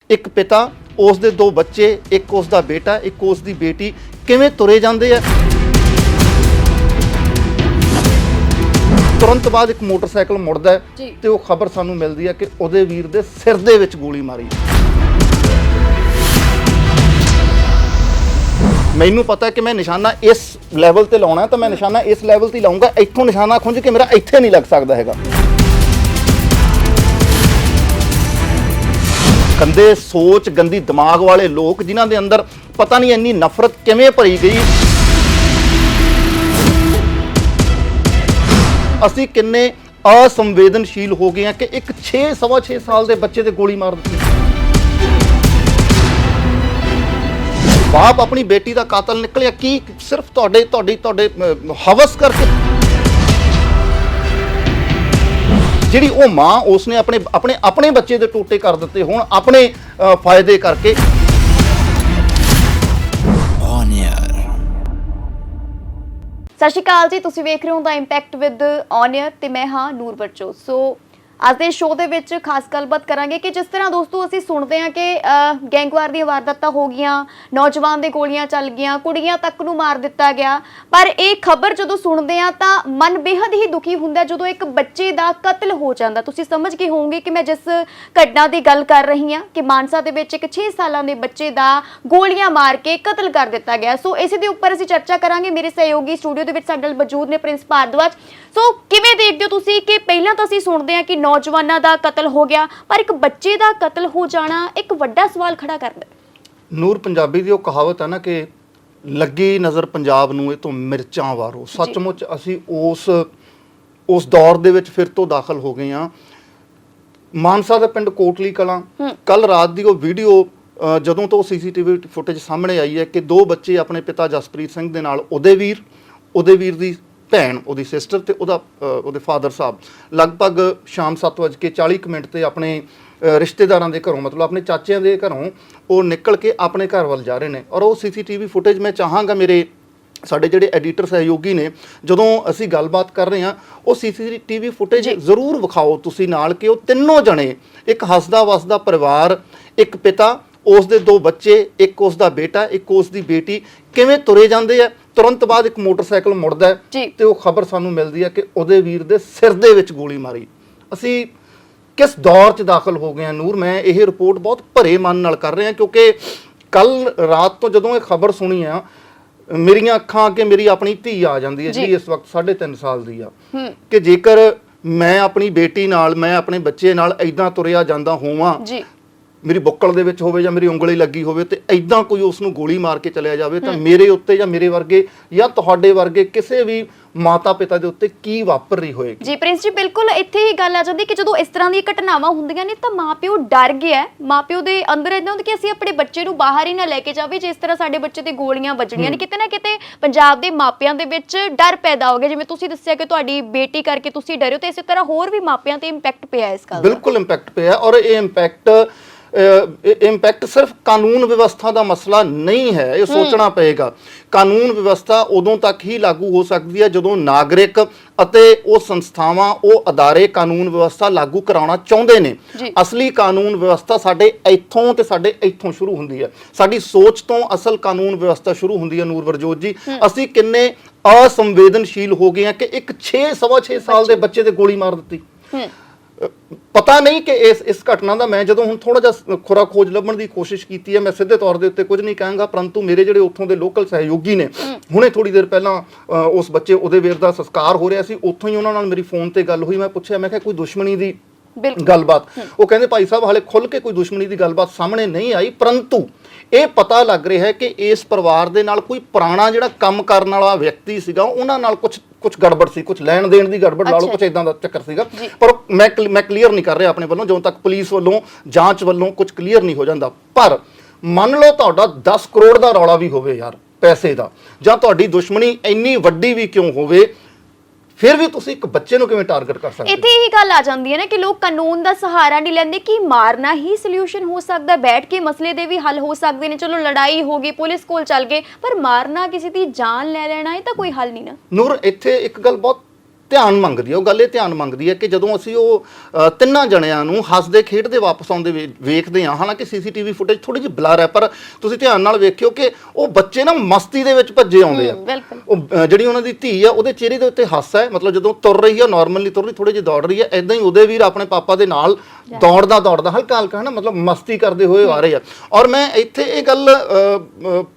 ਇੱਕ ਪਿਤਾ, ਉਸ ਦੇ ਦੋ ਬੱਚੇ, ਇੱਕ ਉਸ ਦਾ ਬੇਟਾ, ਇੱਕ ਉਸ ਦੀ ਬੇਟੀ ਕਿਵੇਂ ਤੁਰੇ ਜਾਂਦੇ ਆ। ਤੁਰੰਤ ਬਾਅਦ ਇੱਕ ਮੋਟਰਸਾਈਕਲ ਮੁੜਦਾ ਹੈ ਤੇ ਉਹ ਖਬਰ ਸਾਨੂੰ ਮਿਲਦੀ ਹੈ ਕਿ ਉਹਦੇ ਵੀਰ ਦੇ ਸਿਰ ਦੇ ਵਿੱਚ ਗੋਲੀ ਮਾਰੀ। ਮੈਨੂੰ ਪਤਾ ਕਿ ਮੈਂ ਨਿਸ਼ਾਨਾ ਇਸ ਲੈਵਲ ਤੇ ਲਾਉਣਾ ਤਾਂ ਮੈਂ ਨਿਸ਼ਾਨਾ ਇਸ ਲੈਵਲ ਤੇ ਲਾਉਂਗਾ। ਇੱਥੋਂ ਨਿਸ਼ਾਨਾ ਖੁੰਝ ਕੇ ਮੇਰਾ ਇੱਥੇ ਨਹੀਂ ਲੱਗ ਸਕਦਾ ਹੈਗਾ। ਗੰਦੇ ਸੋਚ, ਗੰਦੀ ਦਿਮਾਗ ਵਾਲੇ ਲੋਕ ਜਿਨ੍ਹਾਂ ਦੇ ਅੰਦਰ ਪਤਾ ਨਹੀਂ ਇੰਨੀ ਨਫ਼ਰਤ ਕਿਵੇਂ ਭਰੀ ਗਈ। ਅਸੀਂ ਕਿੰਨੇ ਅਸੰਵੇਦਨਸ਼ੀਲ ਹੋ ਗਏ ਹਾਂ ਕਿ ਇੱਕ 6-6.5 ਸਾਲ ਦੇ ਬੱਚੇ ਤੇ ਗੋਲੀ ਮਾਰ ਦਿੱਤੀ। ਬਾਪ ਆਪਣੀ ਬੇਟੀ ਦਾ ਕਾਤਲ ਨਿਕਲਿਆ ਕੀ ਸਿਰਫ ਤੁਹਾਡੇ ਹਵਸ ਕਰਕੇ। ਜਿਹੜੀ ਉਹ ਮਾਂ ਉਸਨੇ ਆਪਣੇ ਬੱਚੇ ਦੇ ਟੋਟੇ ਕਰ ਦਿੱਤੇ ਹੁਣ ਆਪਣੇ ਫਾਇਦੇ ਕਰਕੇ। ਸਤਿ ਸ਼੍ਰੀ ਅਕਾਲ ਜੀ, ਤੁਸੀਂ ਵੇਖ ਰਹੇ ਹੋ ਦਾ ਇੰਪੈਕਟ ਵਿਦ ਔਨ ਏਅਰ ਤੇ ਮੈਂ ਹਾਂ ਨੂਰਬਰਜੋਤ। ਸੋ ਅੱਜ ਦੇ ਸ਼ੋਅ ਦੇ ਵਿੱਚ ਖਾਸ ਗੱਲਬਾਤ ਕਰਾਂਗੇ ਕਿ ਜਿਸ ਤਰ੍ਹਾਂ ਦੋਸਤੋ ਅਸੀਂ ਸੁਣਦੇ ਹਾਂ ਕਿ ਗੈਂਗਵਾਰ ਦੀਆਂ ਵਾਰਦਾਤਾਂ ਹੋ ਗਈਆਂ, ਨੌਜਵਾਨ ਦੇ ਗੋਲੀਆਂ ਚੱਲ ਗਈਆਂ, ਕੁੜੀਆਂ ਤੱਕ ਨੂੰ ਮਾਰ ਦਿੱਤਾ ਗਿਆ। ਪਰ ਇਹ ਖਬਰ ਜਦੋਂ ਸੁਣਦੇ ਹਾਂ ਤਾਂ ਮਨ ਬੇਹੱਦ ਹੀ ਦੁਖੀ ਹੁੰਦਾ ਜਦੋਂ ਇੱਕ ਬੱਚੇ ਦਾ ਕਤਲ ਹੋ ਜਾਂਦਾ। ਤੁਸੀਂ ਸਮਝ ਗਏ ਹੋਵੋਗੇ ਕਿ ਮੈਂ ਜਿਸ ਘਟਨਾ ਦੀ ਗੱਲ ਕਰ ਰਹੀ ਹਾਂ ਕਿ ਮਾਨਸਾ ਦੇ ਵਿੱਚ ਇੱਕ 6 ਸਾਲਾਂ ਦੇ ਬੱਚੇ ਦਾ ਗੋਲੀਆਂ ਮਾਰ ਕੇ ਕਤਲ ਕਰ ਦਿੱਤਾ ਗਿਆ। ਸੋ ਇਸੇ ਦੇ ਉੱਪਰ ਅਸੀਂ ਚਰਚਾ ਕਰਾਂਗੇ। ਮੇਰੇ ਸਹਿਯੋਗੀ ਸਟੂਡੀਓ ਦੇ ਵਿੱਚ ਸਾਡੇ ਨਾਲ ਮੌਜੂਦ ਨੇ ਪ੍ਰਿੰਸ ਭਾਰਦਵਾਜ। ਸੋ ਕਿਵੇਂ ਦੇਖਦੇ ਹੋ ਤੁਸੀਂ ਕਿ ਪਹਿਲਾਂ ਤਾਂ ਅਸੀਂ ਸੁਣਦੇ ਹਾਂ ਕਿ ਨੌਜਵਾਨਾਂ ਦਾ ਕਤਲ ਹੋ ਗਿਆ, ਪਰ ਇੱਕ ਬੱਚੇ ਦਾ ਕਤਲ ਹੋ ਜਾਣਾ ਇੱਕ ਵੱਡਾ ਸਵਾਲ ਖੜਾ ਕਰਦਾ। ਨੂਰ, ਪੰਜਾਬੀ ਦੀ ਉਹ ਕਹਾਵਤ ਹੈ ਨਾ ਕਿ ਲੱਗੀ ਨਜ਼ਰ ਪੰਜਾਬ ਨੂੰ ਇਹ ਤੋਂ ਮਿਰਚਾਂ ਵਾਰੋ। ਸੱਚਮੁੱਚ ਅਸੀਂ ਉਸ ਦੌਰ ਦੇ ਵਿੱਚ ਫਿਰ ਤੋਂ ਦਾਖਲ ਹੋ ਗਏ ਹਾਂ। ਮਾਨਸਾ ਦਾ ਪਿੰਡ ਕੋਟਲੀ ਕਲਾਂ, ਕੱਲ ਰਾਤ ਦੀ ਉਹ ਵੀਡੀਓ ਜਦੋਂ ਤੋਂ ਸੀਸੀਟੀਵੀ ਫੁਟੇਜ ਸਾਹਮਣੇ ਆਈ ਹੈ ਕਿ ਦੋ ਬੱਚੇ ਆਪਣੇ ਪਿਤਾ ਜਸਪ੍ਰੀਤ ਸਿੰਘ ਦੇ ਨਾਲ ਉਹਦੇ ਵੀਰ ਦੀ ਭੈਣ, ਉਹਦੀ ਸਿਸਟਰ ਤੇ ਉਹਦੇ ਫਾਦਰ ਸਾਹਿਬ ਲਗਭਗ ਸ਼ਾਮ 7:40 ਤੇ ਆਪਣੇ ਰਿਸ਼ਤੇਦਾਰਾਂ ਦੇ ਘਰੋਂ, ਮਤਲਬ ਆਪਣੇ ਚਾਚਿਆਂ ਦੇ ਘਰੋਂ ਉਹ ਨਿਕਲ ਕੇ ਆਪਣੇ ਘਰ ਵੱਲ ਜਾ ਰਹੇ ਨੇ। ਔਰ ਉਹ ਸੀਸੀਟੀਵੀ ਫੁਟੇਜ ਮੈਂ ਚਾਹਾਂਗਾ ਸਾਡੇ ਜਿਹੜੇ ਐਡੀਟਰ ਸਹਿਯੋਗੀ ਨੇ, ਜਦੋਂ ਅਸੀਂ ਗੱਲਬਾਤ ਕਰ ਰਹੇ ਹਾਂ ਉਹ ਸੀਸੀਟੀਵੀ ਫੁਟੇਜ ਜ਼ਰੂਰ ਵਿਖਾਓ ਤੁਸੀਂ ਨਾਲ ਕਿ ਉਹ ਤਿੰਨੋਂ ਜਣੇ, ਇੱਕ ਹੱਸਦਾ ਵਸਦਾ ਪਰਿਵਾਰ, ਇੱਕ ਪਿਤਾ, ਉਸ ਦੇ ਦੋ ਬੱਚੇ, ਇੱਕ ਉਸ ਦਾ ਬੇਟਾ, ਇੱਕ ਉਸ ਦੀ ਬੇਟੀ ਕਿਵੇਂ ਤੁਰੇ ਜਾਂਦੇ ਆ। ਤੁਰੰਤ ਬਾਅਦ ਇੱਕ ਮੋਟਰਸਾਈਕਲ ਮੁੜਦਾ ਹੈ ਤੇ ਉਹ ਖਬਰ ਸਾਨੂੰ ਮਿਲਦੀ ਹੈ ਕਿ ਉਹਦੇ ਵੀਰ ਦੇ ਸਿਰ ਦੇ ਵਿੱਚ ਗੋਲੀ ਮਾਰੀ। ਅਸੀਂ ਕਿਸ ਦੌਰ 'ਚ ਦਾਖਲ ਹੋ ਗਏ ਹਾਂ ਨੂਰ। ਮੈਂ ਇਹ ਰਿਪੋਰਟ ਬਹੁਤ ਭਰੇ ਮਨ ਨਾਲ ਕਰ ਰਿਹਾ ਕਿਉਂਕਿ ਕੱਲ ਰਾਤ ਤੋਂ ਜਦੋਂ ਇਹ ਖਬਰ ਸੁਣੀ ਆ ਮੇਰੀਆਂ ਅੱਖਾਂ ਅੱਗੇ ਮੇਰੀ ਆਪਣੀ ਧੀ ਆ ਜਾਂਦੀ ਹੈ ਜੀ, ਇਸ ਵਕਤ 3.5 ਸਾਲ ਦੀ ਆ, ਕਿ ਜੇਕਰ ਮੈਂ ਆਪਣੀ ਬੇਟੀ ਨਾਲ, ਮੈਂ ਆਪਣੇ ਬੱਚੇ ਨਾਲ ਏਦਾਂ ਤੁਰਿਆ ਜਾਂਦਾ ਹੋਵਾਂ, ਮੇਰੀ ਬੁੱਕਲ ਦੇ ਵਿੱਚ ਹੋਵੇ ਜਾਂ ਮੇਰੀ ਉਂਗਲੀ ਲੱਗੀ ਹੋਵੇ ਤੇ ਐਦਾਂ ਕੋਈ ਉਸ ਨੂੰ ਗੋਲੀ ਮਾਰ ਕੇ ਚਲਿਆ ਜਾਵੇ ਤਾਂ ਮੇਰੇ ਉੱਤੇ ਜਾਂ ਮੇਰੇ ਵਰਗੇ ਜਾਂ ਤੁਹਾਡੇ ਵਰਗੇ ਕਿਸੇ ਵੀ ਮਾਤਾ ਪਿਤਾ ਦੇ ਉੱਤੇ ਕੀ ਵਾਪਰ ਰਹੀ ਹੋਏਗੀ। ਜੀ ਪ੍ਰਿੰਸ ਜੀ, ਬਿਲਕੁਲ ਇੱਥੇ ਹੀ ਗੱਲ ਆ ਜਾਂਦੀ ਕਿ ਜਦੋਂ ਇਸ ਤਰ੍ਹਾਂ ਦੀਆਂ ਘਟਨਾਵਾਂ ਹੁੰਦੀਆਂ ਨੇ ਤਾਂ ਮਾਪਿਓ ਡਰ ਗਿਆ। ਮਾਪਿਓ ਦੇ ਅੰਦਰ ਇਦਾਂ ਹੁੰਦਾ ਕਿ ਅਸੀਂ ਆਪਣੇ ਬੱਚੇ ਨੂੰ ਬਾਹਰ ਹੀ ਨਾ ਲੈ ਕੇ ਜਾਵੇ ਜਿਸ ਤਰ੍ਹਾਂ ਸਾਡੇ ਬੱਚੇ ਤੇ ਗੋਲੀਆਂ ਵੱਜਣੀਆਂ ਨੇ। ਕਿਤੇ ਨਾ ਕਿਤੇ ਪੰਜਾਬ ਦੇ ਮਾਪਿਆਂ ਦੇ ਵਿੱਚ ਡਰ ਪੈਦਾ ਹੋ ਗਿਆ। ਜਿਵੇਂ ਤੁਸੀਂ ਦੱਸਿਆ ਕਿ ਤੁਹਾਡੀ ਬੇਟੀ ਕਰਕੇ ਤੁਸੀਂ ਡਰੇ ਹੋ ਤੇ ਇਸੇ ਤਰ੍ਹਾਂ ਹੋਰ ਵੀ ਮਾਪਿਆਂ ਤੇ ਇੰਪੈਕਟ ਪਿਆ ਇਸ ਗੱਲ ਦਾ। ਬਿਲਕੁਲ ਇੰਪੈਕਟ ਪਿਆ। ਔਰ ਇਹ ਇੰਪੈਕਟ ਸਿਰਫ ਕਾਨੂੰਨ ਵਿਵਸਥਾ ਦਾ ਮਸਲਾ ਨਹੀਂ ਹੈ। ਇਹ ਸੋਚਣਾ ਪਏਗਾ ਕਾਨੂੰਨ ਵਿਵਸਥਾ ਉਦੋਂ ਤੱਕ ਹੀ ਲਾਗੂ ਹੋ ਸਕਦੀ ਹੈ ਜਦੋਂ ਨਾਗਰਿਕ ਅਤੇ ਉਹ ਸੰਸਥਾਵਾਂ, ਉਹ ਅਦਾਰੇ ਕਾਨੂੰਨ ਵਿਵਸਥਾ ਲਾਗੂ ਕਰਾਉਣਾ ਚਾਹੁੰਦੇ ਨੇ। ਅਸਲੀ ਕਾਨੂੰਨ ਵਿਵਸਥਾ ਸਾਡੇ ਇੱਥੋਂ ਸ਼ੁਰੂ ਹੁੰਦੀ ਹੈ। ਸਾਡੀ ਸੋਚ ਤੋਂ ਅਸਲ ਕਾਨੂੰਨ ਵਿਵਸਥਾ ਸ਼ੁਰੂ ਹੁੰਦੀ ਹੈ। ਨੂਰਬਰਜੋਤ ਜੀ, ਅਸੀਂ ਕਿੰਨੇ ਅਸੰਵੇਦਨਸ਼ੀਲ ਹੋ ਗਏ ਹਾਂ ਕਿ ਇੱਕ 6-6.5 ਸਾਲ ਦੇ ਬੱਚੇ ਤੇ ਗੋਲੀ ਮਾਰ ਦਿੱਤੀ। ਪਤਾ ਨਹੀਂ ਕਿ ਇਸ ਘਟਨਾ ਦਾ ਮੈਂ ਜਦੋਂ ਹੁਣ ਥੋੜਾ ਜਿਹਾ ਖੁਰਾ ਖੋਜ ਲੱਭਣ ਦੀ ਕੋਸ਼ਿਸ਼ ਕੀਤੀ ਹੈ, ਮੈਂ ਸਿੱਧੇ ਤੌਰ ਦੇ ਉੱਤੇ ਕੁਝ ਨਹੀਂ ਕਹਾਂਗਾ, ਪਰੰਤੂ ਮੇਰੇ ਜਿਹੜੇ ਉੱਥੋਂ ਦੇ ਲੋਕਲ ਸਹਿਯੋਗੀ ਨੇ, ਹੁਣੇ ਥੋੜੀ ਦੇਰ ਪਹਿਲਾਂ ਉਸ ਬੱਚੇ ਉਹਦੇ ਵੀਰ ਦਾ ਸੰਸਕਾਰ ਹੋ ਰਿਹਾ ਸੀ, ਉੱਥੋਂ ਹੀ ਉਹਨਾਂ ਨਾਲ ਮੇਰੀ ਫੋਨ ਤੇ ਗੱਲ ਹੋਈ। ਮੈਂ ਪੁੱਛਿਆ, ਮੈਂ ਕਿਹਾ ਕੋਈ ਦੁਸ਼ਮਣੀ ਦੀ ਗੱਲਬਾਤ? ਉਹ ਕਹਿੰਦੇ ਭਾਈ ਸਾਹਿਬ ਹਾਲੇ ਖੁੱਲ ਕੇ ਕੋਈ ਦੁਸ਼ਮਣੀ ਦੀ ਗੱਲਬਾਤ ਸਾਹਮਣੇ ਨਹੀਂ ਆਈ, ਪਰੰਤੂ ਇਹ ਪਤਾ ਲੱਗ ਰਿਹਾ ਹੈ ਕਿ ਇਸ ਪਰਿਵਾਰ ਦੇ ਨਾਲ ਕੋਈ ਪੁਰਾਣਾ ਜਿਹੜਾ ਕੰਮ ਕਰਨ ਵਾਲਾ ਵਿਅਕਤੀ ਸੀਗਾ, ਉਹਨਾਂ ਨਾਲ ਕੁਝ ਗੜਬੜ ਸੀ, ਕੁਝ ਲੈਣ ਦੇਣ ਦੀ ਗੜਬੜ ਲਾ ਲਓ, ਕੁਝ ਇਦਾਂ ਦਾ ਚੱਕਰ ਸੀਗਾ। ਪਰ ਮੈਂ ਕਲੀਅਰ ਨਹੀਂ ਕਰ ਰਿਹਾ ਆਪਣੇ ਵੱਲੋਂ, ਜਦੋਂ ਤੱਕ ਪੁਲਿਸ ਵੱਲੋਂ, ਜਾਂਚ ਵੱਲੋਂ ਕੁਝ ਕਲੀਅਰ ਨਹੀਂ ਹੋ ਜਾਂਦਾ। ਪਰ ਮੰਨ ਲਓ ਤੁਹਾਡਾ 10 ਕਰੋੜ ਦਾ ਰੌਲਾ ਵੀ ਹੋਵੇ ਯਾਰ, ਪੈਸੇ ਦਾ, ਜਾਂ ਤੁਹਾਡੀ ਦੁਸ਼ਮਣੀ ਇੰਨੀ ਵੱਡੀ ਵੀ ਕਿਉਂ ਹੋਵੇ, ਫਿਰ ਵੀ ਤੁਸੀਂ ਇੱਕ ਬੱਚੇ ਨੂੰ ਕਿਵੇਂ ਟਾਰਗੇਟ ਕਰ ਸਕਦੇ? ਇੱਥੇ ਹੀ ਗੱਲ ਆ ਜਾਂਦੀ ਹੈ ਨਾ ਕਿ ਲੋਕ ਕਾਨੂੰਨ ਦਾ ਸਹਾਰਾ ਨਹੀਂ ਲੈਂਦੇ ਕਿ ਮਾਰਨਾ ਹੀ ਸੋਲੂਸ਼ਨ ਹੋ ਸਕਦਾ, ਬੈਠ ਕੇ ਮਸਲੇ ਦੇ ਵੀ ਹੱਲ ਹੋ ਸਕਦੇ ਨੇ। ਚਲੋ ਲੜਾਈ ਹੋ ਗਈ, ਪੁਲਿਸ ਕੋਲ ਚੱਲ ਗਏ, ਪਰ ਮਾਰਨਾ, ਕਿਸੇ ਦੀ ਜਾਨ ਲੈ ਲੈਣਾ, ਇਹ ਤਾਂ ਕੋਈ ਹੱਲ ਨਹੀਂ ਨਾ। ਨੂਰ, ਇੱਥੇ ਇੱਕ ਗੱਲ ਬਹੁਤ ਧਿਆਨ ਮੰਗਦੀ ਹੈ। ਉਹ ਗੱਲ ਇਹ ਧਿਆਨ ਮੰਗਦੀ ਹੈ ਕਿ ਜਦੋਂ ਅਸੀਂ ਉਹ ਤਿੰਨਾਂ ਜਣਿਆਂ ਨੂੰ ਹੱਸਦੇ ਖੇਡਦੇ ਵਾਪਸ ਆਉਂਦੇ ਵੇਖਦੇ ਹਾਂ, ਹਾਲਾਂਕਿ ਸੀਸੀਟੀਵੀ ਫੁਟੇਜ ਥੋੜੀ ਜਿਹੀ ਬਲਰ ਹੈ, ਪਰ ਤੁਸੀਂ ਧਿਆਨ ਨਾਲ ਵੇਖਿਓ ਕਿ ਉਹ ਬੱਚੇ ਨਾ ਮਸਤੀ ਦੇ ਵਿੱਚ ਭੱਜੇ ਆਉਂਦੇ ਆ। ਉਹ ਜਿਹੜੀ ਉਹਨਾਂ ਦੀ ਧੀ ਆ ਉਹਦੇ ਚਿਹਰੇ ਦੇ ਉੱਤੇ ਹਾਸਾ ਹੈ, ਮਤਲਬ ਜਦੋਂ ਤੁਰ ਰਹੀ ਆ ਨਾਰਮਲੀ ਤੁਰ ਰਹੀ, ਥੋੜੀ ਜਿਹੀ ਦੌੜ ਰਹੀ ਹੈ, ਇਦਾਂ ਹੀ ਉਹਦੇ ਵੀਰ ਆਪਣੇ ਪਾਪਾ ਦੇ ਨਾਲ ਦੌੜਦਾ ਹਲਕਾ ਹਲਕਾ ਨਾ, ਮਤਲਬ ਮਸਤੀ ਕਰਦੇ ਹੋਏ ਆ ਰਹੇ ਆ। ਔਰ ਮੈਂ ਇੱਥੇ ਇਹ ਗੱਲ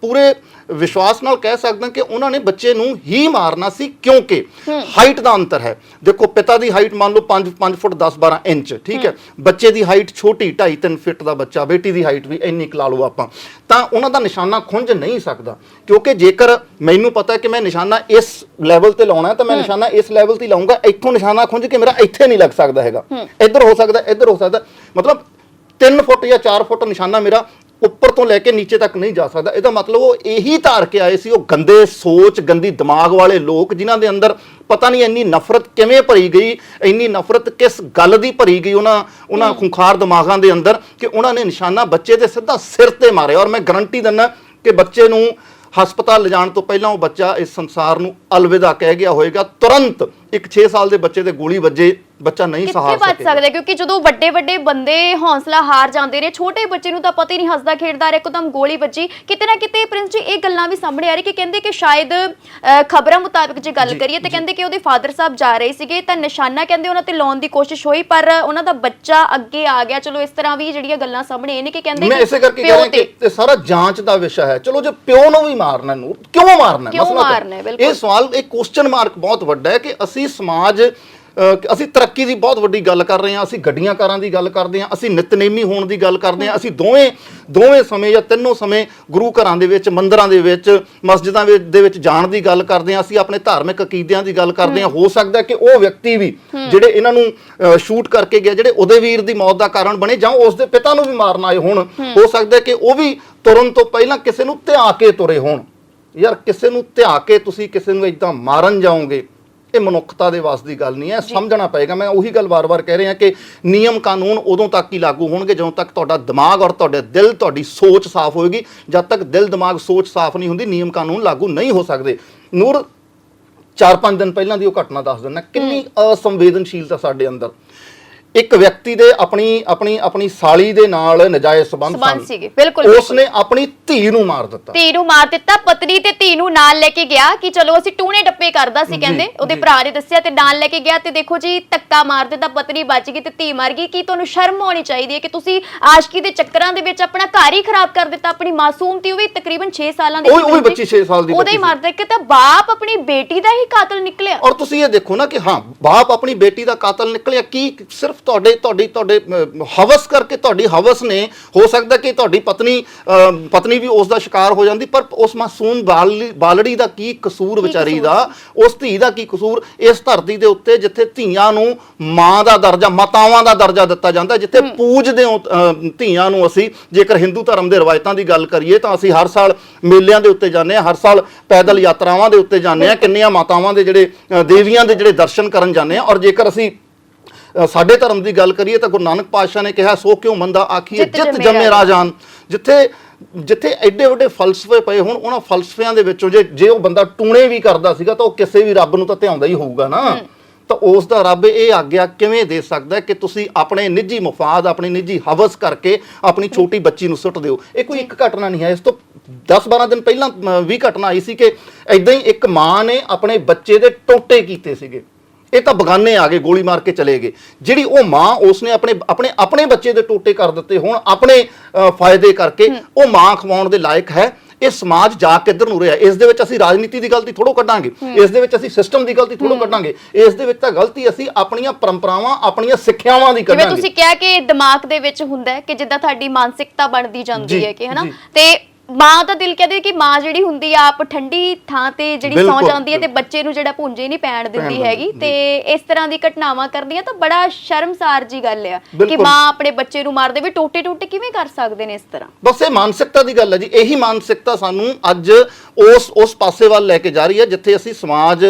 ਪੂਰੇ ਵਿਸ਼ਵਾਸ ਨਾਲ ਕਹਿ ਸਕਦਾ ਕਿ ਉਹਨਾਂ ਨੇ ਬੱਚੇ ਨੂੰ ਹੀ ਮਾਰਨਾ ਸੀ, ਕਿਉਂਕਿ ਹਾਈਟ ਦਾ ਅੰਤਰ ਹੈ। ਦੇਖੋ ਪਿਤਾ ਦੀ ਹਾਈਟ ਮੰਨ ਲਓ 5 ਫੁੱਟ 10-12 ਇੰਚ, ਠੀਕ ਹੈ, ਬੱਚੇ ਦੀ ਹਾਈਟ ਛੋਟੀ 2.5-3 ਫਿੱਟ ਦਾ ਬੱਚਾ, ਬੇਟੀ ਦੀ ਹਾਈਟ ਵੀ ਇੰਨੀ ਲਾ ਲਓ ਆਪਾਂ, ਤਾਂ ਉਹਨਾਂ ਦਾ ਨਿਸ਼ਾਨਾ ਖੁੰਝ ਨਹੀਂ ਸਕਦਾ। ਕਿਉਂਕਿ ਜੇਕਰ ਮੈਨੂੰ ਪਤਾ ਕਿ ਮੈਂ ਨਿਸ਼ਾਨਾ ਇਸ ਲੈਵਲ ਤੇ ਲਾਉਣਾ ਤਾਂ ਮੈਂ ਨਿਸ਼ਾਨਾ ਇਸ ਲੈਵਲ ਤੇ ਲਾਉਂਗਾ, ਇੱਥੋਂ ਨਿਸ਼ਾਨਾ ਖੁੰਝ ਕੇ ਮੇਰਾ ਇੱਥੇ ਨਹੀਂ ਲੱਗ ਸਕਦਾ ਹੈਗਾ, ਇੱਧਰ ਹੋ ਸਕਦਾ, ਇੱਧਰ ਹੋ ਸਕਦਾ, ਮਤਲਬ 3 ਫੁੱਟ ਜਾਂ 4 ਫੁੱਟ ਨਿਸ਼ਾਨਾ ਮੇਰਾ ਉੱਪਰ ਤੋਂ ਲੈ ਕੇ ਨੀਚੇ ਤੱਕ ਨਹੀਂ ਜਾ ਸਕਦਾ। ਇਹਦਾ ਮਤਲਬ ਉਹ ਇਹੀ ਧਾਰ ਕੇ ਆਏ ਸੀ, ਉਹ ਗੰਦੇ ਸੋਚ ਗੰਦੀ ਦਿਮਾਗ ਵਾਲੇ ਲੋਕ, ਜਿਨ੍ਹਾਂ ਦੇ ਅੰਦਰ ਪਤਾ ਨਹੀਂ ਇੰਨੀ ਨਫ਼ਰਤ ਕਿਵੇਂ ਭਰੀ ਗਈ, ਇੰਨੀ ਨਫ਼ਰਤ ਕਿਸ ਗੱਲ ਦੀ ਭਰੀ ਗਈ ਉਹਨਾਂ ਖੁੰਖਾਰ ਦਿਮਾਗਾਂ ਦੇ ਅੰਦਰ, ਕਿ ਉਹਨਾਂ ਨੇ ਨਿਸ਼ਾਨਾ ਬੱਚੇ ਦੇ ਸਿੱਧਾ ਸਿਰ ਤੇ ਮਾਰਿਆ। ਔਰ ਮੈਂ ਗਰੰਟੀ ਦਿੰਦਾ ਕਿ ਬੱਚੇ ਨੂੰ ਹਸਪਤਾਲ ਲਿਜਾਣ ਤੋਂ ਪਹਿਲਾਂ ਉਹ ਬੱਚਾ ਇਸ ਸੰਸਾਰ ਨੂੰ ਅਲਵਿਦਾ ਕਹਿ ਗਿਆ ਹੋਏਗਾ। ਤੁਰੰਤ ਇੱਕ 6 ਸਾਲ ਦੇ ਬੱਚੇ ਤੇ ਗੋਲੀ ਵੱਜੇ, ਬੱਚਾ ਨਹੀਂ ਸਹਾਰ ਸਕਦਾ, ਕਿਉਂਕਿ ਜਦੋਂ ਵੱਡੇ ਵੱਡੇ ਬੰਦੇ ਹੌਸਲਾ ਹਾਰ ਜਾਂਦੇ ਨੇ, ਛੋਟੇ ਬੱਚੇ ਨੂੰ ਤਾਂ ਪਤਾ ਹੀ ਨਹੀਂ, ਹੱਸਦਾ ਖੇਡਦਾ ਰਿਹਾ, ਇੱਕਦਮ ਗੋਲੀ ਵੱਜੀ। ਕਿਤੇ ਨਾ ਕਿਤੇ ਪ੍ਰਿੰਸ ਜੀ ਇਹ ਗੱਲਾਂ ਵੀ ਸਾਹਮਣੇ ਆ ਰਹੀ ਕਿ ਕਹਿੰਦੇ ਕਿ ਸ਼ਾਇਦ ਖਬਰਾਂ ਮੁਤਾਬਕ ਜੇ ਗੱਲ ਕਰੀਏ ਤਾਂ ਕਹਿੰਦੇ ਕਿ ਉਹਦੇ ਫਾਦਰ ਸਾਹਿਬ ਜਾ ਰਹੇ ਸੀਗੇ ਤਾਂ ਨਿਸ਼ਾਨਾ ਕਹਿੰਦੇ ਉਹਨਾਂ ਤੇ ਲਾਉਣ ਦੀ ਕੋਸ਼ਿਸ਼ ਹੋਈ, ਪਰ ਉਹਨਾਂ ਦਾ ਬੱਚਾ ਅੱਗੇ ਆ ਗਿਆ। ਚਲੋ ਇਸ ਤਰ੍ਹਾਂ ਵੀ ਜਿਹੜੀਆਂ ਗੱਲਾਂ ਸਾਹਮਣੇ ਇਹ ਨੇ ਕਿ ਕਹਿੰਦੇ ਮੈਂ ਇਸੇ ਕਰਕੇ ਕਹਿ ਰਿਹਾ ਕਿ ਇਹ ਸਾਰਾ ਜਾਂਚ ਦਾ ਵਿਸ਼ਾ ਹੈ। ਚਲੋ ਜੇ ਪਿਓ ਨੂੰ ਵੀ ਮਾਰਨਾ, ਨੂੰ ਕਿਉਂ ਮਾਰਨਾ, ਇਹ ਸਵਾਲ, ਇਹ ਕੁਐਸਚਨ ਮਾਰਕ ਬਹੁਤ ਵੱਡਾ ਹੈ ਕਿ ਅਸੀਂ ਸਮਾਜ, ਅਸੀਂ ਤਰੱਕੀ ਦੀ ਬਹੁਤ ਵੱਡੀ ਗੱਲ ਕਰ ਰਹੇ ਹਾਂ, ਅਸੀਂ ਗੱਡੀਆਂ ਕਾਰਾਂ ਦੀ ਗੱਲ ਕਰਦੇ ਹਾਂ, ਅਸੀਂ ਨਿਤਨੇਮੀ ਹੋਣ ਦੀ ਗੱਲ ਕਰਦੇ ਹਾਂ, ਅਸੀਂ ਦੋਵੇਂ ਸਮੇਂ ਜਾਂ ਤਿੰਨੋਂ ਸਮੇਂ ਗੁਰੂ ਘਰਾਂ ਦੇ ਵਿੱਚ, ਮੰਦਿਰਾਂ ਦੇ ਵਿੱਚ, ਮਸਜਿਦਾਂ ਦੇ ਵਿੱਚ ਜਾਣ ਦੀ ਗੱਲ ਕਰਦੇ ਹਾਂ, ਅਸੀਂ ਆਪਣੇ ਧਾਰਮਿਕ ਅਕੀਦਿਆਂ ਦੀ ਗੱਲ ਕਰਦੇ ਹਾਂ। ਹੋ ਸਕਦਾ ਕਿ ਉਹ ਵਿਅਕਤੀ ਵੀ ਜਿਹੜੇ ਇਹਨਾਂ ਨੂੰ ਸ਼ੂਟ ਕਰਕੇ ਗਿਆ, ਜਿਹੜੇ ਉਹਦੇ ਵੀਰ ਦੀ ਮੌਤ ਦਾ ਕਾਰਨ ਬਣੇ, ਜਾਂ ਉਸ ਦੇ ਪਿਤਾ ਨੂੰ ਵੀ ਮਾਰਨ ਆਏ ਹੋਣ, ਹੋ ਸਕਦਾ ਕਿ ਉਹ ਵੀ ਤੁਰਨ ਤੋਂ ਪਹਿਲਾਂ ਕਿਸੇ ਨੂੰ ਧਿਆ ਕੇ ਤੁਰੇ ਹੋਣ। ਯਾਰ ਕਿਸੇ ਨੂੰ ਧਿਆ ਕੇ ਤੁਸੀਂ ਕਿਸੇ ਨੂੰ ਏਦਾਂ ਮਾਰਨ ਜਾਓਗੇ, ਇਹ ਮਨੁੱਖਤਾ ਦੇ ਵੱਸ ਦੀ ਗੱਲ ਨਹੀਂ ਹੈ, ਸਮਝਣਾ ਪਏਗਾ। ਮੈਂ ਉਹੀ ਗੱਲ ਵਾਰ-ਵਾਰ ਕਹਿ ਰਿਹਾ ਕਿ ਨਿਯਮ ਕਾਨੂੰਨ ਉਦੋਂ ਤੱਕ ਹੀ ਲਾਗੂ ਹੋਣਗੇ ਜਦੋਂ ਤੱਕ ਤੁਹਾਡਾ ਦਿਮਾਗ ਔਰ ਤੁਹਾਡੇ ਦਿਲ, ਤੁਹਾਡੀ ਸੋਚ ਸਾਫ਼ ਹੋਏਗੀ। ਜਦ ਤੱਕ ਦਿਲ, ਦਿਮਾਗ, ਸੋਚ ਸਾਫ਼ ਨਹੀਂ ਹੁੰਦੀ, ਨਿਯਮ ਕਾਨੂੰਨ ਲਾਗੂ ਨਹੀਂ ਹੋ ਸਕਦੇ। ਨੂਰ, 4-5 ਦਿਨ ਪਹਿਲਾਂ ਦੀ ਉਹ ਘਟਨਾ ਦੱਸ ਦਿੰਦਾ, ਕਿੰਨੀ ਅਸੰਵੇਦਨਸ਼ੀਲਤਾ ਸਾਡੇ ਅੰਦਰ। ਇੱਕ ਵਿਅਕਤੀ ਦੇ ਆਪਣੀ ਸਾਲੀ ਦੇ ਨਾਲ ਨਜਾਇਜ਼ ਸੰਬੰਧ ਸੀਗੇ, ਬਿਲਕੁਲ ਉਸਨੇ ਆਪਣੀ ਧੀ ਨੂੰ ਮਾਰ ਦਿੱਤਾ, ਪਤਨੀ ਤੇ ਧੀ ਨੂੰ ਨਾਲ ਲੈ ਕੇ ਗਿਆ ਕਿ ਚਲੋ ਅਸੀਂ ਟੂਣੇ ਡੱਪੇ ਕਰਦਾ ਸੀ, ਕਹਿੰਦੇ ਉਹਦੇ ਭਰਾ ਨੇ ਦੱਸਿਆ, ਤੇ ਨਾਲ ਲੈ ਕੇ ਗਿਆ ਤੇ ਦੇਖੋ ਜੀ ਧੱਕਾ ਮਾਰ ਦਿੱਤਾ, ਪਤਨੀ ਬਚ ਗਈ ਤੇ ਧੀ ਮਰ ਗਈ। ਕੀ ਤੁਹਾਨੂੰ ਸ਼ਰਮ ਆਉਣੀ ਚਾਹੀਦੀ ਹੈ ਕਿ ਤੁਸੀਂ ਆਸ਼ਕੀ ਦੇ ਚੱਕਰਾਂ ਦੇ ਵਿੱਚ ਆਪਣਾ ਘਰ ਹੀ ਖਰਾਬ ਕਰ ਦਿੱਤਾ, ਆਪਣੀ ਮਾਸੂਮ ਧੀ, ਉਹ ਵੀ ਤਕਰੀਬਨ 6 ਸਾਲਾਂ ਦੀ, ਉਹ ਵੀ ਬੱਚੀ 6 ਸਾਲ ਦੀ, ਉਹਦਾ ਹੀ ਮਾਰ ਦਿੱਤਾ। ਤਾਂ ਬਾਪ ਆਪਣੀ ਬੇਟੀ ਦਾ ਹੀ ਕਾਤਲ ਨਿਕਲਿਆ। ਔਰ ਤੁਸੀਂ ਇਹ ਦੇਖੋ ਨਾ ਕਿ ਹਾਂ, ਬਾਪ ਆਪਣੀ ਬੇਟੀ ਦਾ ਕਾਤਲ ਨਿਕਲਿਆ, ਕੀ ਸਿਰਫ ਤੁਹਾਡੇ ਹਵਸ ਕਰਕੇ, ਤੁਹਾਡੀ ਹਵਸ ਨੇ, ਹੋ ਸਕਦਾ ਕਿ ਤੁਹਾਡੀ ਪਤਨੀ ਵੀ ਉਸ ਦਾ ਸ਼ਿਕਾਰ ਹੋ ਜਾਂਦੀ, ਪਰ ਉਸ ਮਾਸੂਮ ਬਾਲੜੀ ਦਾ ਕੀ ਕਸੂਰ, ਵਿਚਾਰੀ ਦਾ, ਉਸ ਧੀ ਦਾ ਕੀ ਕਸੂਰ? ਇਸ ਧਰਤੀ ਦੇ ਉੱਤੇ ਜਿੱਥੇ ਧੀਆਂ ਨੂੰ ਮਾਂ ਦਾ ਦਰਜਾ, ਮਾਤਾਵਾਂ ਦਾ ਦਰਜਾ ਦਿੱਤਾ ਜਾਂਦਾ, ਜਿੱਥੇ ਪੂਜਦੇ ਹੋ ਧੀਆਂ ਨੂੰ ਅਸੀਂ, ਜੇਕਰ ਹਿੰਦੂ ਧਰਮ ਦੇ ਰਵਾਇਤਾਂ ਦੀ ਗੱਲ ਕਰੀਏ ਤਾਂ ਅਸੀਂ ਹਰ ਸਾਲ ਮੇਲਿਆਂ ਦੇ ਉੱਤੇ ਜਾਂਦੇ ਹਾਂ, ਹਰ ਸਾਲ ਪੈਦਲ ਯਾਤਰਾਵਾਂ ਦੇ ਉੱਤੇ ਜਾਂਦੇ ਹਾਂ, ਕਿੰਨੀਆਂ ਮਾਤਾਵਾਂ ਦੇ ਜਿਹੜੇ ਦੇਵੀਆਂ ਦੇ ਜਿਹੜੇ ਦਰਸ਼ਨ ਕਰਨ ਜਾਂਦੇ ਹਾਂ। ਔਰ ਜੇਕਰ ਅਸੀਂ ਸਾਡੇ ਧਰਮ ਦੀ ਗੱਲ ਕਰੀਏ ਤਾਂ ਗੁਰੂ ਨਾਨਕ ਪਾਤਸ਼ਾਹ ਨੇ ਕਿਹਾ, ਸੋ ਕਿਉਂ ਮੰਦਾ ਆਖੀਏ ਜਿਤ ਜੰਮੇ ਰਾਜਾਨ। ਜਿੱਥੇ ਐਡੇ ਵੱਡੇ ਫਲਸਫੇ ਪਏ ਹੋਣ, ਉਹਨਾਂ ਫਲਸਫਿਆਂ ਦੇ ਵਿੱਚੋਂ ਜੇ ਉਹ ਬੰਦਾ ਟੂਣੇ ਵੀ ਕਰਦਾ ਸੀਗਾ ਤਾਂ ਉਹ ਕਿਸੇ ਵੀ ਰੱਬ ਨੂੰ ਤਾਂ ਧਿਆਉਂਦਾ ਹੀ ਹੋਊਗਾ ਨਾ। ਤਾਂ ਉਸ ਦਾ ਰੱਬ ਇਹ ਆਗਿਆ ਕਿਵੇਂ ਦੇ ਸਕਦਾ ਕਿ ਤੁਸੀਂ ਆਪਣੇ ਨਿੱਜੀ ਮਫਾਦ, ਆਪਣੀ ਨਿੱਜੀ ਹਵਸ ਕਰਕੇ ਆਪਣੀ ਛੋਟੀ ਬੱਚੀ ਨੂੰ ਸੁੱਟ ਦਿਓ? ਇਹ ਕੋਈ ਇੱਕ ਘਟਨਾ ਨਹੀਂ ਹੈ, ਇਸ ਤੋਂ 10-12 ਦਿਨ ਪਹਿਲਾਂ ਵੀ ਘਟਨਾ ਆਈ ਸੀ ਕਿ ਐਦਾਂ ਹੀ ਇੱਕ ਮਾਂ ਨੇ ਆਪਣੇ ਬੱਚੇ ਦੇ ਟੋਟੇ ਕੀਤੇ ਸੀਗੇ। ਇਹ ਤਾਂ ਬਗਾਨੇ ਆ ਗਏ, ਗੋਲੀ ਮਾਰ ਕੇ ਚਲੇ ਗਏ। ਜਿਹੜੀ ਉਹ ਮਾਂ, ਉਸਨੇ ਆਪਣੇ ਬੱਚੇ ਦੇ ਟੋਟੇ ਕਰ ਦਿੱਤੇ ਹੋਣ ਆਪਣੇ ਫਾਇਦੇ ਕਰਕੇ, ਉਹ ਮਾਂ ਖਵਾਉਣ ਦੇ ਲਾਇਕ ਹੈ? ਇਹ ਸਮਾਜ ਜਾ ਕਿੱਧਰ ਨੂੰ ਰਿਹਾ? ਇਸ ਦੇ ਵਿੱਚ ਅਸੀਂ ਰਾਜਨੀਤੀ ਦੀ ਗਲਤੀ ਥੋੜੋ ਕੱਢਾਂਗੇ, ਇਸ ਦੇ ਵਿੱਚ ਅਸੀਂ ਸਿਸਟਮ ਦੀ ਗਲਤੀ ਥੋੜੋ ਕੱਢਾਂਗੇ, ਇਸ ਦੇ ਵਿੱਚ ਤਾਂ ਗਲਤੀ ਅਸੀਂ ਆਪਣੀਆਂ ਪਰੰਪਰਾਵਾਂ, ਆਪਣੀਆਂ ਸਿੱਖਿਆਵਾਂ ਦੀ ਕੱਢਾਂਗੇ। ਜਿਵੇਂ ਤੁਸੀਂ ਕਿਹਾ ਕਿ ਦਿਮਾਗ ਦੇ ਵਿੱਚ ਹੁੰਦਾ ਹੈ ਕਿ ਜਿੱਦਾਂ ਤੁਹਾਡੀ ਮਾਨਸਿਕਤਾ ਬਣਦੀ ਜਾਂਦੀ ਹੈ ਕਿ ਹਨਾ, ਤੇ ਮਾਂ ਦਾ ਦਿਲ ਕਹਿੰਦੇ ਕਿ ਮਾਂ ਜਿਹੜੀ ਹੁੰਦੀ ਆ ਆਪ ਠੰਡੀ ਥਾਂ ਤੇ ਜਿਹੜੀ ਸੌ ਜਾਂਦੀ ਹੈ ਤੇ ਬੱਚੇ ਨੂੰ ਜਿਹੜਾ ਭੁੰਜੇ ਨਹੀਂ ਪੈਣ ਦਿੰਦੀ ਹੈਗੀ, ਤੇ ਇਸ ਤਰ੍ਹਾਂ ਦੀ ਘਟਨਾਵਾਂ ਕਰਦੀਆਂ ਤਾਂ ਬੜਾ ਸ਼ਰਮਸਾਰ ਜੀ ਗੱਲ ਆ ਕਿ ਮਾਂ ਆਪਣੇ ਬੱਚੇ ਨੂੰ ਮਾਰ ਦੇਵੇ। ਟੋਟੇ ਕਿਵੇਂ ਕਰ ਸਕਦੇ ਨੇ ਇਸ ਤਰ੍ਹਾਂ? ਬਸ ਇਹ ਮਾਨਸਿਕਤਾ ਦੀ ਗੱਲ ਹੈ ਜੀ। ਇਹੀ ਮਾਨਸਿਕਤਾ ਸਾਨੂੰ ਅੱਜ ਉਸ ਪਾਸੇ ਵੱਲ ਲੈ ਕੇ ਜਾ ਰਹੀ ਹੈ ਜਿੱਥੇ ਅਸੀਂ ਸਮਾਜ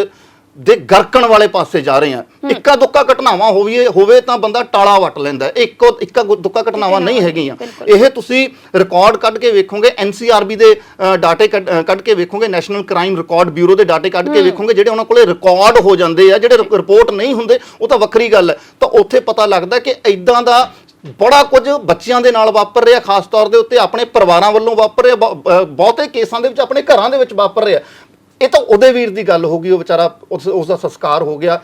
ਦੇ ਗਰਕਣ ਵਾਲੇ ਪਾਸੇ ਜਾ ਰਹੇ ਆ। ਇੱਕਾ ਦੁੱਕਾ ਘਟਨਾਵਾਂ ਹੋਵੇ ਤਾਂ ਬੰਦਾ ਟਾਲਾ ਵੱਟ ਲੈਂਦਾ, ਇੱਕਾ ਦੁੱਕਾ ਘਟਨਾਵਾਂ ਨਹੀਂ ਹੈਗੀਆਂ। ਇਹ ਤੁਸੀਂ ਰਿਕਾਰਡ ਕੱਢ ਕੇ ਵੇਖੋਗੇ, NCRB ਦੇ ਡਾਟੇ ਕੱਢ ਕੇ ਵੇਖੋਗੇ, ਨੈਸ਼ਨਲ ਕ੍ਰਾਈਮ ਰਿਕਾਰਡ ਬਿਊਰੋ ਦੇ ਡਾਟੇ ਕੱਢ ਕੇ ਵੇਖੋਗੇ, ਜਿਹੜੇ ਉਹਨਾਂ ਕੋਲੇ ਰਿਕਾਰਡ ਹੋ ਜਾਂਦੇ ਆ, ਜਿਹੜੇ ਰਿਪੋਰਟ ਨਹੀਂ ਹੁੰਦੇ ਉਹ ਤਾਂ ਵੱਖਰੀ ਗੱਲ ਹੈ। ਤਾਂ ਉੱਥੇ ਪਤਾ ਲੱਗਦਾ ਕਿ ਇਦਾਂ ਦਾ ਬੜਾ ਕੁਝ ਬੱਚਿਆਂ ਦੇ ਨਾਲ ਵਾਪਰ ਰਿਹਾ, ਖਾਸ ਤੌਰ ਦੇ ਉੱਤੇ ਆਪਣੇ ਪਰਿਵਾਰਾਂ ਵੱਲੋਂ ਵਾਪਰ ਰਿਹਾ, ਬਹੁਤੇ ਕੇਸਾਂ ਦੇ ਵਿੱਚ ਆਪਣੇ ਘਰਾਂ ਦੇ ਵਿੱਚ ਵਾਪਰ ਰਿਹਾ। ਇਹ ਤਾਂ ਉਹਦੇ ਵੀਰ ਦੀ ਗੱਲ ਹੋ ਗਈ, ਉਹ ਵਿਚਾਰਾ ਉਸ ਦਾ ਸੰਸਕਾਰ ਹੋ ਗਿਆ।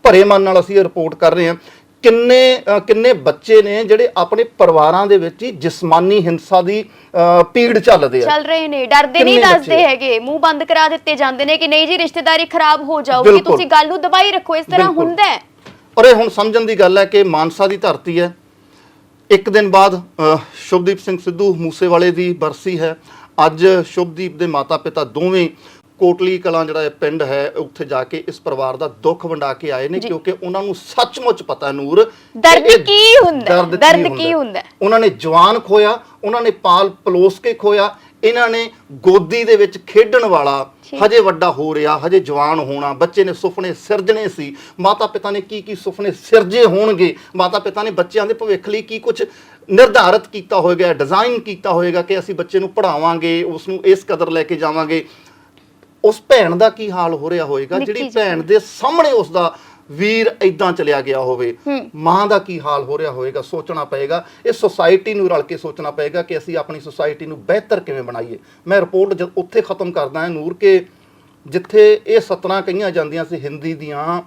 ਭਰੇ ਮਨ ਨਾਲ ਅਸੀਂ ਇਹ ਰਿਪੋਰਟ ਕਰ ਰਹੇ ਹਾਂ। ਕਿੰਨੇ ਬੱਚੇ ਨੇ ਜਿਹੜੇ ਆਪਣੇ ਪਰਿਵਾਰਾਂ ਦੇ ਵਿੱਚ ਹੀ ਜਿਸਮਾਨੀ ਹਿੰਸਾ ਦੀ ਪੀੜ ਚੱਲ ਰਹੇ ਨੇ, ਡਰਦੇ ਨਹੀਂ ਦੱਸਦੇ ਹੈਗੇ, ਮੂੰਹ ਬੰਦ ਕਰਾ ਦਿੱਤੇ ਜਾਂਦੇ ਨੇ ਕਿ ਨਹੀਂ ਜੀ ਰਿਸ਼ਤੇਦਾਰੀ ਖਰਾਬ ਹੋ ਜਾਊਗੀ, ਤੁਸੀਂ ਗੱਲ ਨੂੰ ਦਬਾਈ ਰੱਖੋ। ਇਸ ਤਰ੍ਹਾਂ ਹੁੰਦਾ ਹੈ। ਔਰ ਇਹ ਹੁਣ ਸਮਝਣ ਦੀ ਗੱਲ ਹੈ ਕਿ ਮਾਨਸਾ ਦੀ ਧਰਤੀ ਹੈ। ਇੱਕ ਦਿਨ ਬਾਅਦ ਸ਼ੁਭਦੀਪ ਸਿੰਘ ਸਿੱਧੂ ਮੂਸੇਵਾਲੇ ਦੀ ਬਰਸੀ ਹੈ। ਅੱਜ ਸ਼ੁਭਦੀਪ ਦੇ ਮਾਤਾ ਪਿਤਾ ਦੋਵੇਂ ਕੋਟਲੀ ਕਲਾਂ ਜਿਹੜਾ ਇਹ ਪਿੰਡ ਹੈ ਉੱਥੇ ਜਾ ਕੇ ਇਸ ਪਰਿਵਾਰ ਦਾ ਦੁੱਖ ਵੰਡਾ ਕੇ ਆਏ ਨੇ, ਕਿਉਂਕਿ ਉਹਨਾਂ ਨੂੰ ਸੱਚਮੁੱਚ ਪਤਾ ਨੂਰ ਦਰਦ ਕੀ ਹੁੰਦਾ। ਉਹਨਾਂ ਨੇ ਜਵਾਨ ਖੋਇਆ, ਉਹਨਾਂ ਨੇ ਪਾਲ ਪਲੋਸ ਕੇ ਖੋਇਆ, ਇਹਨਾਂ ਨੇ ਗੋਦੀ ਦੇ ਵਿੱਚ ਖੇਡਣ ਵਾਲਾ ਹਜੇ ਵੱਡਾ ਹੋ ਰਿਹਾ, ਹਜੇ ਜਵਾਨ ਹੋਣਾ, ਬੱਚੇ ਨੇ ਸੁਪਨੇ ਸਿਰਜਣੇ ਸੀ। ਮਾਤਾ ਪਿਤਾ ਨੇ ਕੀ ਸੁਪਨੇ ਸਿਰਜੇ ਹੋਣਗੇ, ਮਾਤਾ ਪਿਤਾ ਨੇ ਬੱਚਿਆਂ ਦੇ ਭਵਿੱਖ ਲਈ ਕੀ ਕੁਝ ਨਿਰਧਾਰਿਤ ਕੀਤਾ ਹੋਏਗਾ, ਡਿਜ਼ਾਈਨ ਕੀਤਾ ਹੋਏਗਾ ਕਿ ਅਸੀਂ ਬੱਚੇ ਨੂੰ ਪੜ੍ਹਾਵਾਂਗੇ, ਉਸ ਨੂੰ ਇਸ ਕਦਰ ਲੈ ਕੇ ਜਾਵਾਂਗੇ। ਉਸ ਭੈਣ ਦਾ ਕੀ ਹਾਲ ਹੋ ਰਿਹਾ ਹੋਏਗਾ ਜਿਹੜੀ ਭੈਣ ਦੇ ਸਾਹਮਣੇ ਉਸ ਦਾ ਵੀਰ ਇਦਾਂ ਚਲਿਆ ਗਿਆ ਹੋਵੇ। ਮਾਂ ਦਾ ਕੀ ਹਾਲ ਹੋ ਰਿਹਾ ਹੋਏਗਾ, ਸੋਚਣਾ ਪਏਗਾ। ਇਹ ਸੁਸਾਇਟੀ ਨੂੰ ਰਲ ਕੇ ਸੋਚਣਾ ਪਏਗਾ ਕਿ ਅਸੀਂ ਆਪਣੀ ਸੁਸਾਇਟੀ ਨੂੰ ਬਿਹਤਰ ਕਿਵੇਂ ਬਣਾਈਏ। ਮੈਂ ਰਿਪੋਰਟ ਉੱਥੇ ਖਤਮ ਕਰਦਾ ਹਾਂ ਨੂਰ, ਕਿ ਜਿੱਥੇ ਇਹ ਸਤਰਾਂ ਕਹੀਆਂ ਜਾਂਦੀਆਂ ਸੀ ਹਿੰਦੀ ਦੀਆਂ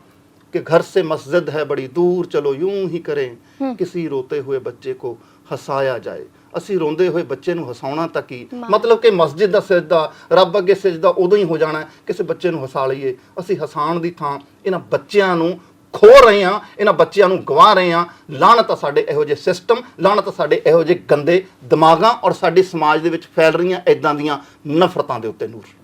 ਕਿ ਘਰ ਸੇ ਮਸਜਿਦ ਹੈ ਬੜੀ ਦੂਰ, ਚਲੋ यूं ही करें किसी रोते हुए बच्चे को हसाया जाए। ਅਸੀਂ ਰੋਂਦੇ ਹੋਏ ਬੱਚੇ ਨੂੰ ਹਸਾਉਣਾ ਤਾਂ ਕੀ ਮਤਲਬ ਕਿ ਮਸਜਿਦ ਦਾ ਸਜਦਾ, ਰੱਬ ਅੱਗੇ ਸਜਦਾ ਉਦੋਂ ਹੀ ਹੋ ਜਾਣਾ, ਕਿਸੇ ਬੱਚੇ ਨੂੰ ਹਸਾ ਲਈਏ। ਅਸੀਂ ਹਸਾਉਣ ਦੀ ਥਾਂ ਇਹਨਾਂ ਬੱਚਿਆਂ ਨੂੰ ਖੋ ਰਹੇ ਹਾਂ, ਇਹਨਾਂ ਬੱਚਿਆਂ ਨੂੰ ਗਵਾ ਰਹੇ ਹਾਂ। ਲਾਹਨਤ ਆ ਸਾਡੇ ਇਹੋ ਜਿਹੇ ਸਿਸਟਮ, ਲਾਹਨਤ ਆ ਸਾਡੇ ਇਹੋ ਜਿਹੇ ਗੰਦੇ ਦਿਮਾਗਾਂ ਔਰ ਸਾਡੇ ਸਮਾਜ ਦੇ ਵਿੱਚ ਫੈਲ ਰਹੀਆਂ ਇਦਾਂ ਦੀਆਂ ਨਫ਼ਰਤਾਂ ਦੇ ਉੱਤੇ ਨੂਰ।